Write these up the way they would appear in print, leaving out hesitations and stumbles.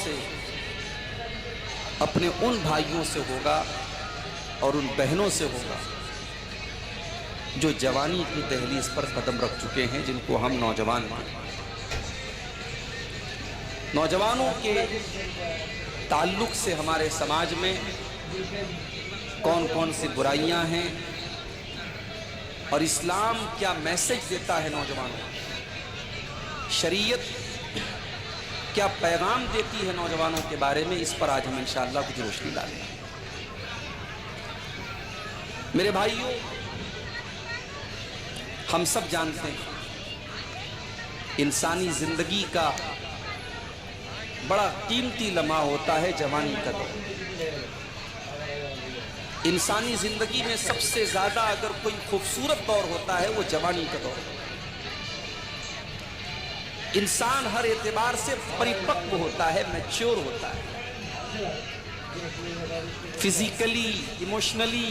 سے اپنے ان بھائیوں سے ہوگا اور ان بہنوں سے ہوگا جو جوانی کی دہلیز پر قدم رکھ چکے ہیں، جن کو ہم نوجوان ہیں۔ نوجوانوں کے تعلق سے ہمارے سماج میں کون کون سی برائیاں ہیں اور اسلام کیا میسج دیتا ہے نوجوانوں کو، شریعت کیا پیغام دیتی ہے نوجوانوں کے بارے میں، اس پر آج ہم انشاءاللہ کچھ روشنی ڈالیں گے۔ میرے بھائیوں، ہم سب جانتے ہیں انسانی زندگی کا بڑا قیمتی لمحہ ہوتا ہے جوانی کا دور۔ انسانی زندگی میں سب سے زیادہ اگر کوئی خوبصورت دور ہوتا ہے وہ جوانی کا دور۔ انسان ہر اعتبار سے پریپکو ہوتا ہے، میچور ہوتا ہے، فزیکلی، ایموشنلی،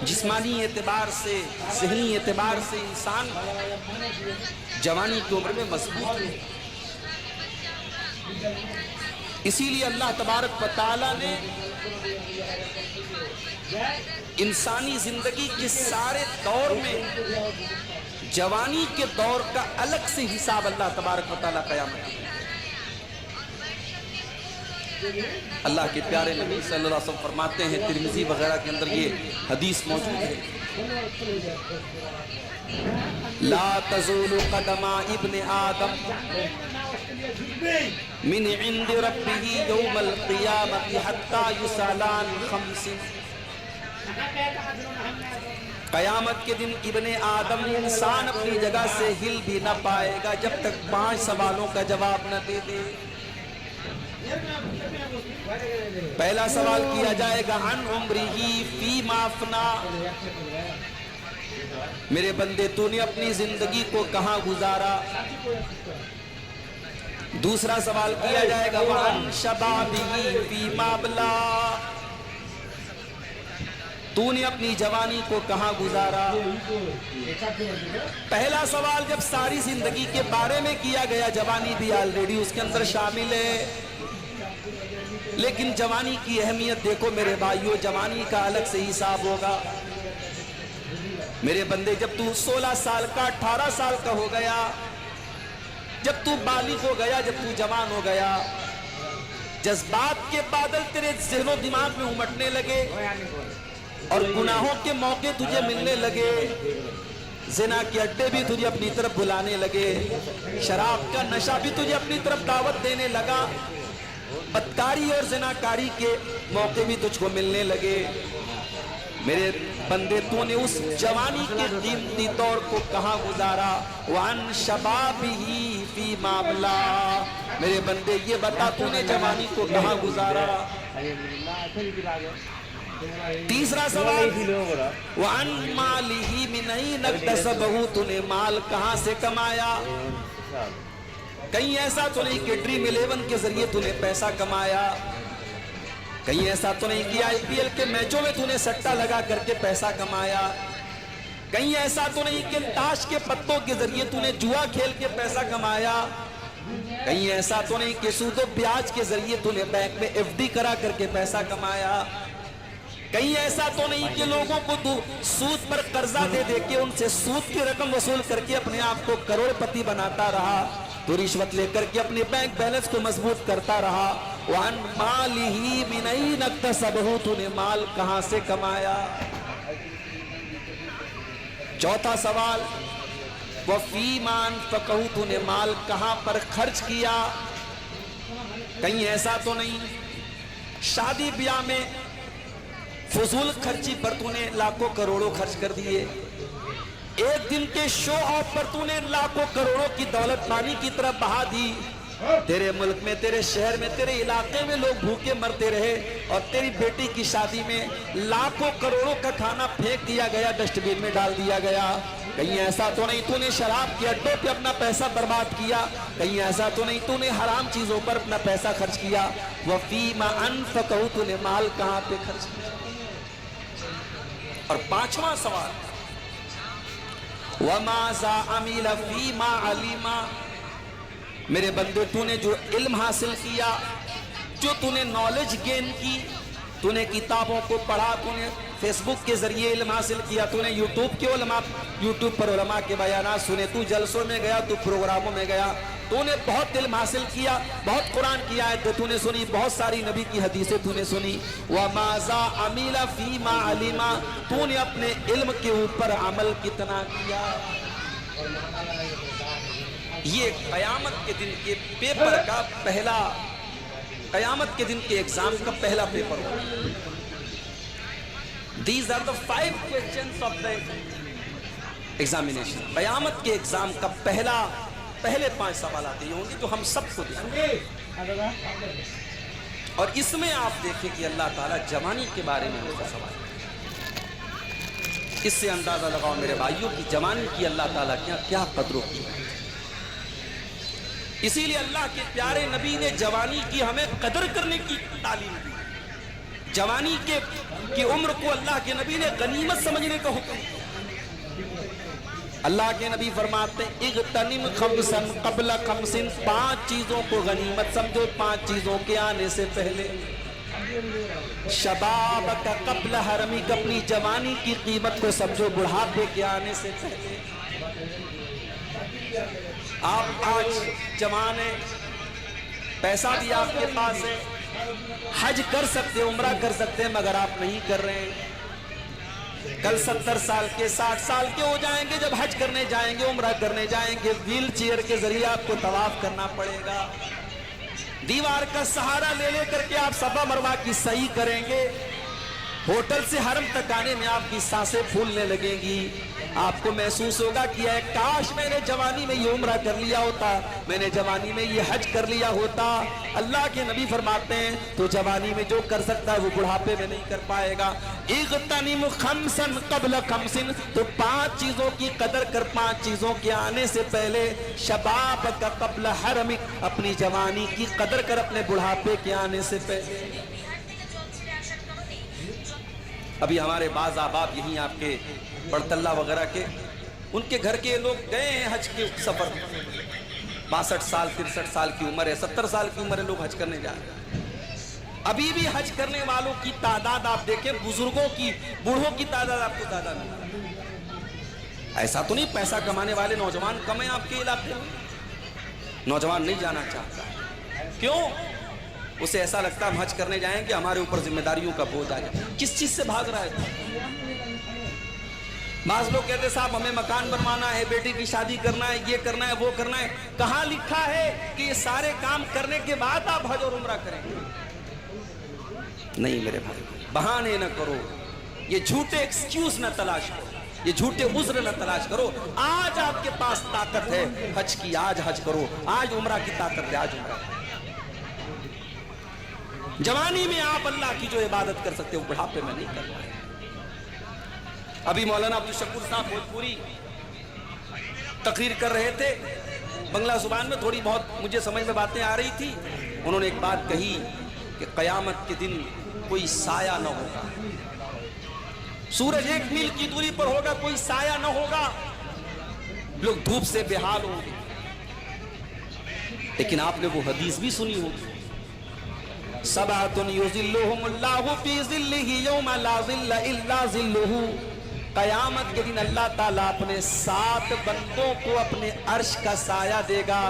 جسمانی اعتبار سے، ذہنی اعتبار سے انسان جوانی کی عمر میں مضبوط ہے۔ اسی لیے اللہ تبارک و تعالی نے انسانی زندگی کے سارے دور میں جوانی کے دور کا الگ سے حساب اللہ تبارک و تعالی قیامت میں۔ اللہ کے پیارے نبی صلی اللہ علیہ وسلم فرماتے ہیں، ترمذی وغیرہ کے اندر یہ حدیث موجود ہے، لا تزول قدم ابن آدم من عند ربه یوم القیامت حتی یسالان خمس۔ قیامت کے دن ابن آدم انسان اپنی جگہ سے ہل بھی نہ پائے گا جب تک 5 سوالوں کا جواب نہ دے دے۔ پہلا سوال کیا جائے گا عن عمرہ فیما افنا، میرے بندے تو نے اپنی زندگی کو کہاں گزارا۔ دوسرا سوال کیا جائے گا وعن شبابہ فیما ابلا، تو نے اپنی جوانی کو کہاں گزارا۔ پہلا سوال جب ساری زندگی کے بارے میں کیا گیا، جوانی بھی آلریڈی اس کے اندر شامل ہے، لیکن جوانی کی اہمیت دیکھو میرے بھائیو، جوانی کا الگ سے حساب ہوگا۔ میرے بندے جب تو 16 سال کا، 18 سال کا ہو گیا، جب تو بالغ ہو گیا، جب تو جوان ہو گیا، جذبات کے بادل تیرے ذہن و دماغ میں امٹنے لگے اور گناہوں کے موقع تجھے ملنے لگے، زنا کے اڈے بھی تجھے اپنی طرف بلانے لگے، شراب کا نشہ بھی تجھے اپنی طرف دعوت دینے لگا، بدکاری اور زناکاری کے موقع بھی تجھ کو ملنے لگے، میرے بندے تو نے اس جوانی کے قیمتی دور کو کہاں گزارا۔ وعن شبابہ فیما ابلا، میرے بندے یہ بتا تو نے جوانی کو کہاں گزارا۔ تیسرا سوال وعن مالہ من این اکتسبہ، تو نے مال کہاں سے کمایا۔ کہیں ایسا تو نہیں کہ ڈریم 11 کے ذریعے تو نے پیسہ کمایا، کہیں ایسا تو نہیں کہ IPL کے میچوں میں تو نے سٹا لگا کر کے پیسہ کمایا، کہیں ایسا تو نہیں کہ تاش کے پتوں کے ذریعے تو نے جوا کھیل کے پیسہ کمایا، کہیں ایسا تو نہیں کہ سود و بیاج کے ذریعے تو نے بینک میں FD کرا کر کے پیسہ کمایا، کہیں ایسا تو نہیں کہ لوگوں کو تو سود پر قرضہ دے دے کے ان سے سود کی رقم وصول کر کے اپنے آپ کو کروڑ پتی بناتا رہا، تو رشوت لے کر کے اپنے بینک بیلنس کو مضبوط کرتا رہا۔ وعن مالہ من این اکتسبہ، تو نے مال کہاں سے کمایا۔ چوتھا سوال وفیما انفقہ، تو نے مال کہاں پر خرچ کیا۔ کہیں ایسا تو نہیں شادی بیاہ میں فضول خرچی پر تو نے لاکھوں کروڑوں خرچ کر دیے، ایک دن کے شو آف پر تو نے لاکھوں کروڑوں کی دولت پانی کی طرف بہا دی، تیرے ملک میں، تیرے شہر میں، تیرے علاقے میں لوگ بھوکے مرتے رہے اور تیری بیٹی کی شادی میں لاکھوں کروڑوں کا کھانا پھینک دیا گیا، ڈسٹ بین میں ڈال دیا گیا۔ کہیں ایسا تو نہیں تو نے شراب کے اڈوں پہ اپنا پیسہ برباد کیا، کہیں ایسا تو نہیں تو نے حرام چیزوں پر اپنا پیسہ خرچ کیا۔ وفیما انفقہ، تو نے مال کہاں پہ خرچ کیا۔ اور پانچواں سوال وَمَاذَا عَمِلَ فِيمَا عَلِمَ، میرے بندے تو نے جو علم حاصل کیا، جو تو نے نالج گین کی، تو نے کتابوں کو پڑھا، تو نے فیس بک کے ذریعے علم حاصل کیا، تو نے یوٹیوب پر علماء کے بیانات سنے، تو جلسوں میں گیا، تو پروگراموں میں گیا، تو نے بہت علم حاصل کیا، بہت قرآن کی آیتیں تو نے سنی، بہت ساری نبی کی حدیثیں تو نے سنی، وَمَاذَا عَمِلَ فِي مَا عَلِمَ، تو نے اپنے علم کے اوپر عمل کتنا کیا۔ یہ قیامت کے دن کے پیپر کا پہلا، قیامت کے دن کے ایگزام کا پہلا پیپر ہوگا۔ These are the 5 questions of the examination۔ قیامت کے ایگزام کا پہلے 5 سوالات یہ ہوں گے جو ہم سب کو دیں گے، اور اس میں آپ دیکھیں کہ اللہ تعالیٰ جوانی کے بارے میں ان کا سوال ہے۔ اس سے اندازہ لگاؤ میرے بھائیوں کی جوانی کی اللہ تعالیٰ کیا قدر و قیمت۔ اسی لیے اللہ کے پیارے نبی نے جوانی کی ہمیں قدر کرنے کی تعلیم دی۔ جوانی کی عمر کو اللہ کے نبی نے غنیمت سمجھنے کا حکم دیا۔ اللہ کے نبی فرماتے ہیں اغتنم خمسن قبل خمسن، 5 چیزوں کو غنیمت سمجھو 5 چیزوں کے آنے سے پہلے۔ شبابک قبل حرمک، اپنی جوانی کی قیمت کو سمجھو بڑھاپے کے آنے سے پہلے۔ آپ آج جوان ہیں، پیسہ بھی آپ کے پاس ہے، حج کر سکتے عمرہ کر سکتے ہیں، مگر آپ نہیں کر رہے ہیں۔ کل 70 سال کے 60 سال کے ہو جائیں گے، جب حج کرنے جائیں گے عمرہ کرنے جائیں گے، ویل چیئر کے ذریعے آپ کو طواف کرنا پڑے گا، دیوار کا سہارا لے لے کر کے آپ صفا مروہ کی سعی کریں گے، ہوٹل سے حرم تک آنے میں آپ کی سانسیں پھولنے لگیں گی، آپ کو محسوس ہوگا کہ اے کاش میں نے جوانی میں یہ عمرہ کر لیا ہوتا، میں نے جوانی میں یہ حج کر لیا ہوتا۔ اللہ کے نبی فرماتے ہیں تو جوانی میں جو کر سکتا ہے وہ بڑھاپے میں نہیں کر پائے گا۔ اغتنم خمسن قبل خمسن، تو 5 چیزوں کی قدر کر 5 چیزوں کے آنے سے پہلے۔ شبابک قبل حرمک، اپنی جوانی کی قدر کر اپنے بڑھاپے کے آنے سے پہلے۔ ابھی ہمارے بعض احباب یہیں آپ کے بڑتلہ وغیرہ کے، ان کے گھر کے لوگ گئے ہیں حج کے سفر، 62 سال 63 سال کی عمر ہے، 70 سال کی عمر ہے، لوگ حج کرنے جا رہے ہیں۔ ابھی بھی حج کرنے والوں کی تعداد آپ دیکھیں، بزرگوں کی، بوڑھوں کی تعداد آپ کو زیادہ نہیں۔ ایسا تو نہیں پیسہ کمانے والے نوجوان کم ہیں آپ کے علاقے میں، نوجوان نہیں جانا چاہتا، کیوں؟ اسے ایسا لگتا ہے ہم حج کرنے جائیں کہ ہمارے اوپر ذمہ داریوں کا بوجھ آ جائے۔ کس چیز سے بھاگ رہا ہے؟ بعض لوگ کہتے صاحب ہمیں مکان بنوانا ہے، بیٹی کی شادی کرنا ہے، یہ کرنا ہے، وہ کرنا ہے۔ کہاں لکھا ہے کہ یہ سارے کام کرنے کے بعد آپ حج اور عمرہ کریں گے؟ نہیں میرے بھائی، بہانے نہ کرو، یہ جھوٹے ایکسکیوز نہ تلاش کرو، یہ جھوٹے عذر نہ تلاش کرو۔ آج آپ کے پاس طاقت ہے حج کی، آج حج کرو، آج عمرہ کی طاقت ہے، آج عمرہ۔ جوانی میں آپ اللہ کی جو عبادت کر سکتے ہو بڑھاپے میں نہیں کر پائے۔ ابھی مولانا عبدالشکور صاحب بھوجپوری تقریر کر رہے تھے، بنگلہ زبان میں تھوڑی بہت مجھے سمجھ میں باتیں آ رہی تھی۔ انہوں نے ایک بات کہی کہ قیامت کے دن کوئی سایہ نہ ہوگا، سورج 1 میل کی دوری پر ہوگا، کوئی سایہ نہ ہوگا، لوگ دھوپ سے بے حال ہوں گے۔ لیکن آپ نے وہ حدیث بھی سنی ہوگی، سبعۃ یظلھم اللہ فی ظلہ یوم لا ظل الا ظلہ۔ قیامت کے دن اللہ تعالیٰ اپنے 7 بندوں کو اپنے عرش کا سایہ دے گا،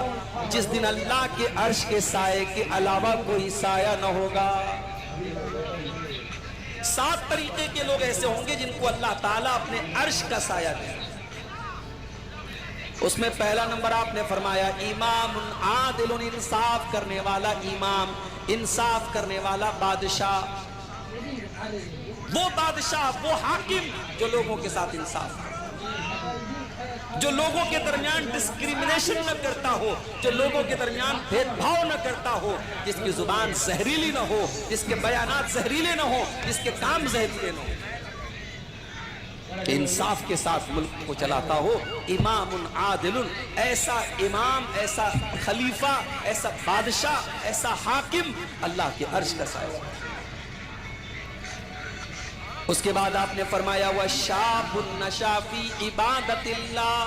جس دن اللہ کے عرش کے سائے کے علاوہ کوئی سایہ نہ ہوگا۔ 7 طریقے کے لوگ ایسے ہوں گے جن کو اللہ تعالیٰ اپنے عرش کا سایہ دے گا۔ اس میں پہلا نمبر آپ نے فرمایا امام عادل، انصاف کرنے والا امام، انصاف کرنے والا بادشاہ، وہ بادشاہ، وہ حاکم جو لوگوں کے ساتھ انصاف کرے، جو لوگوں کے درمیان ڈسکریمنیشن نہ کرتا ہو، جو لوگوں کے درمیان بھید بھاؤ نہ کرتا ہو، جس کی زبان زہریلی نہ ہو، جس کے بیانات زہریلے نہ ہو، جس کے کام زہریلے نہ ہو، انصاف کے ساتھ ملک کو چلاتا ہو۔ امام عادل، ایسا امام، ایسا خلیفہ، ایسا بادشاہ، ایسا حاکم اللہ کے عرش کا سایہ۔ اس کے بعد آپ نے فرمایا وَشَابٌ نَشَا فِي عِبَادَةِ اللَّهِ،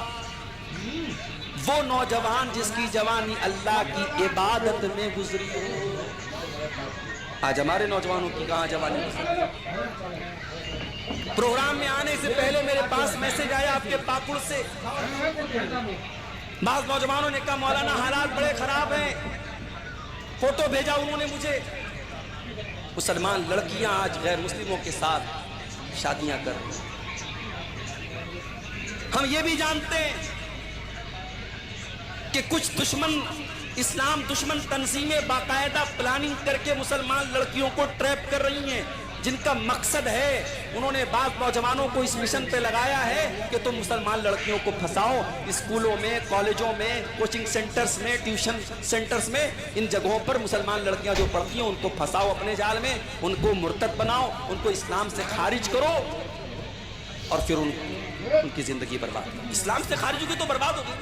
وہ نوجوان جس کی جوانی اللہ کی عبادت میں گزری ہو. آج ہمارے نوجوانوں کی کہاں جوانی گزری؟ پروگرام میں آنے سے پہلے میرے پاس میسج آیا آپ کے پاکڑ سے. بعض نوجوانوں نے کہا مولانا حالات بڑے خراب ہیں. فوٹو بھیجا انہوں نے مجھے. مسلمان لڑکیاں آج غیر مسلموں کے ساتھ شادیاں کر رہی ہیں. ہم یہ بھی جانتے ہیں کہ کچھ دشمن اسلام دشمن تنظیمیں باقاعدہ پلاننگ کر کے مسلمان لڑکیوں کو ٹریپ کر رہی ہیں، جن کا مقصد ہے انہوں نے بعض نوجوانوں کو اس مشن پہ لگایا ہے کہ تم مسلمان لڑکیوں کو پھنساؤ. اسکولوں میں، کالجوں میں، کوچنگ سینٹرز میں، ٹیوشن سینٹرز میں، ان جگہوں پر مسلمان لڑکیاں جو پڑھتی ہیں ان کو پھنساؤ اپنے جال میں، ان کو مرتد بناؤ، ان کو اسلام سے خارج کرو اور پھر ان کی زندگی برباد کرو. اسلام سے خارج ہوگی تو برباد ہوگی.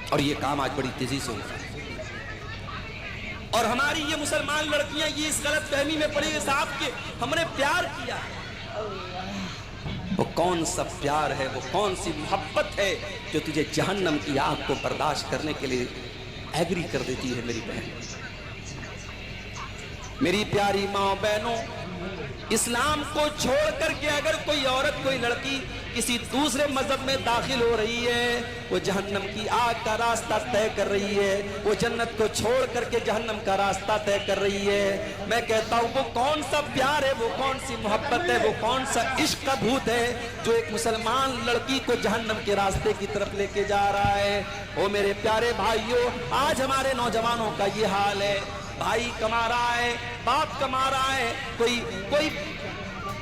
اور یہ کام آج بڑی تیزی سے ہو رہا ہے. اور ہماری یہ مسلمان لڑکیاں یہ اس غلط فہمی میں پڑی صاحب کہ ہم نے پیار کیا. وہ کون سا پیار ہے، وہ کون سی محبت ہے جو تجھے جہنم کی آگ کو برداشت کرنے کے لیے ایگری کر دیتی ہے؟ میری بہن، میری پیاری ماں بہنوں، اسلام کو چھوڑ کر کے اگر کوئی عورت، کوئی لڑکی کسی دوسرے مذہب میں داخل ہو رہی ہے، وہ جہنم کی آگ کا راستہ طے کر رہی ہے. وہ جنت کو چھوڑ کر کے جہنم کا راستہ طے کر رہی ہے. میں کہتا ہوں وہ کون سا پیار ہے، وہ کون سی محبت ہے، وہ کون سا عشق کا بھوت ہے جو ایک مسلمان لڑکی کو جہنم کے راستے کی طرف لے کے جا رہا ہے. او میرے پیارے بھائیوں، آج ہمارے نوجوانوں کا یہ حال ہے. بھائی کما رہا ہے، باپ کما رہا ہے، کوئی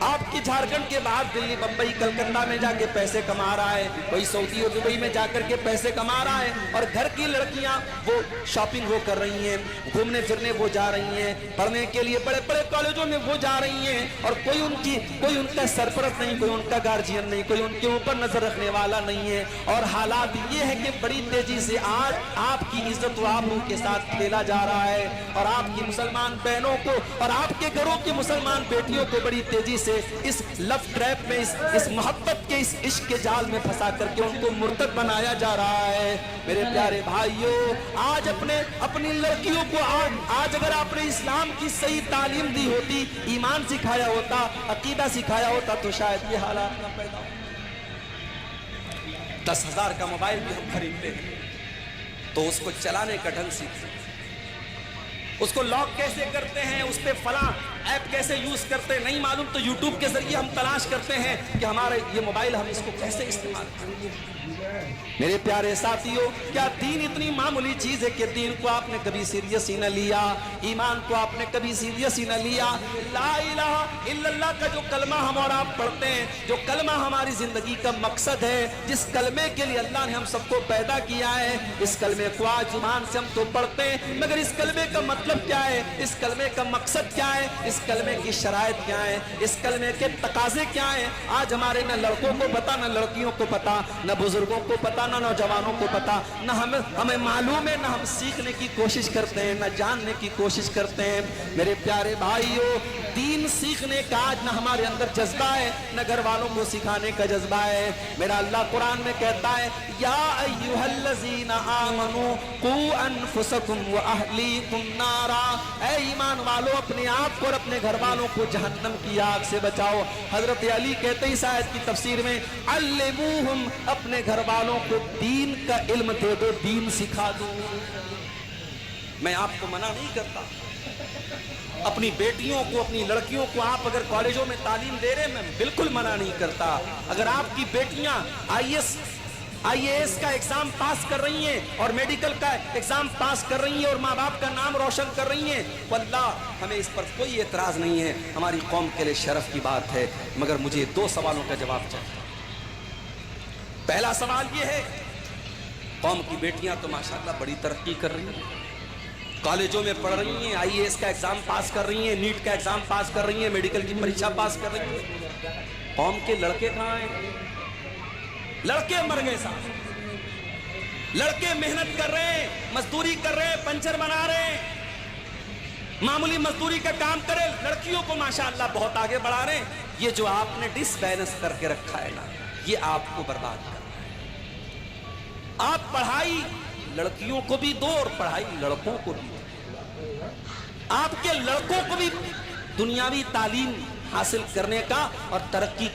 آپ کی جھارکھنڈ کے باہر دلی، بمبئی، کلکتہ میں جا کے پیسے کما رہا ہے، کوئی سعودی اور دبئی میں جا کر کے پیسے کما رہا ہے، اور گھر کی لڑکیاں وہ شاپنگ وہ کر رہی ہیں، گھومنے پھرنے وہ جا رہی ہیں، پڑھنے کے لیے بڑے بڑے کالجوں میں وہ جا رہی ہیں، اور کوئی ان کا سرپرست نہیں، کوئی ان کا گارجین نہیں، کوئی ان کے اوپر نظر رکھنے والا نہیں ہے. اور حالات یہ ہے کہ بڑی تیزی سے آج آپ کی عزت و آبرو کے ساتھ کھیلا جا رہا ہے، اور آپ کی مسلمان بہنوں کو اور آپ کے گھروں کی مسلمان بیٹیوں کو بڑی تیزی سے اس لو ٹریپ میں، اس محبت کے، اس عشق کے جال میں پھنسا کر کے ان کو مرتد بنایا جا رہا ہے. میرے پیارے بھائیوں، آج اپنی لڑکیوں کو آج اگر آپ نے اسلام کی صحیح تعلیم دی ہوتی، ایمان سکھایا ہوتا، عقیدہ سکھایا ہوتا، تو شاید یہ حالات نہ پیدا ہو. 10,000 کا موبائل بھی ہم خریدتے ہیں تو اس کو چلانے کا ڈھنگ سیکھتے ہیں، اس کو لاک کیسے کرتے ہیں، اس پہ فلاں ایپ کیسے یوز کرتے ہیں نہیں معلوم، تو یوٹیوب کے ذریعے ہم تلاش کرتے ہیں کہ ہمارے یہ موبائل ہم اس کو کیسے استعمال کریں. میرے پیارے ساتھیوں، کیا دین اتنی معمولی چیز ہے کہ دین کو آپ نے کبھی سیریس ہی نہ لیا، ایمان کو آپ نے کبھی سیریس ہی نہ لیا؟ لا الہ الا اللہ کا جو کلمہ ہم اور آپ پڑھتے ہیں، جو کلمہ ہماری زندگی کا مقصد ہے، جس کلمے کے لیے اللہ نے ہم سب کو پیدا کیا ہے، اس کلمے کو آج زبان سے ہم تو پڑھتے ہیں، مگر اس کلمے کا مطلب کیا ہے، اس کلمے کا مقصد کیا ہے، اس کلمے کی شرائط کیا ہے، اس کلمے کے تقاضے کیا ہیں؟ آج ہمارے نہ لڑکوں کو پتا، نہ لڑکیوں کو پتا، نہ بزرگوں کو پتا، نہ نوجوانوں کو پتا، نہ ہمیں معلوم ہے، نہ ہم سیکھنے کی کوشش کرتے ہیں، نہ جاننے کی کوشش کرتے ہیں. میرے پیارے بھائیوں، دین سیکھنے کا آج نہ ہمارے اندر جذبہ ہے، نہ گھر والوں کو سکھانے کا جذبہ ہے. میرا اللہ قرآن میں کہتا ہے، یا ایھا الذین آمنوا قوا انفسکم واہلیکم نارا، اے ایمان والو اپنے آپ کو اور اپنے گھر والوں کو جہنم کی آگ سے بچاؤ. حضرت علی کہتے ہیں اس آیت کی تفسیر میں، علموہم، اپنے گھر والوں کو دین کا علم دے دو، دین سکھا دو. میں آپ کو منع نہیں کرتا، اپنی بیٹیوں کو، اپنی لڑکیوں کو آپ اگر کالجوں میں تعلیم دے رہے ہیں، میں بالکل منع نہیں کرتا. اگر آپ کی بیٹیاں آئی اے ایس کا ایگزام پاس کر رہی ہیں اور میڈیکل کا ایگزام پاس کر رہی ہیں اور ماں باپ کا نام روشن کر رہی ہیں، واللہ ہمیں اس پر کوئی اعتراض نہیں ہے، ہماری قوم کے لیے شرف کی بات ہے. مگر مجھے 2 سوالوں کا جواب چاہیے. پہلا سوال یہ ہے، قوم کی بیٹیاں تو ماشاءاللہ بڑی ترقی کر رہی ہیں، کالجوں میں پڑھ رہی ہیں، آئی اے ایس کا ایگزام پاس کر رہی ہیں، نیٹ کا ایگزام پاس کر رہی ہیں، میڈیکل کی پریچھا پاس کر رہی ہیں. قوم کے لڑکے کہاں ہیں؟ لڑکے مر گئے صاحب. لڑکے محنت کر رہے ہیں، مزدوری کر رہے ہیں، پنچر بنا رہے ہیں، معمولی مزدوری کا کام کرے. لڑکیوں کو ماشاءاللہ بہت آگے بڑھا رہے ہیں. یہ جو آپ نے ڈس بیلنس کر کے رکھا ہے نا، یہ آپ کو برباد کر رہا ہے. آپ پڑھائی لڑکیوں کو بھی دو اور پڑھائی لڑکوں کو بھی دو. آپ کے لڑکوں کو بھی دنیاوی تعلیم حاصل کرنے کا اور ترقی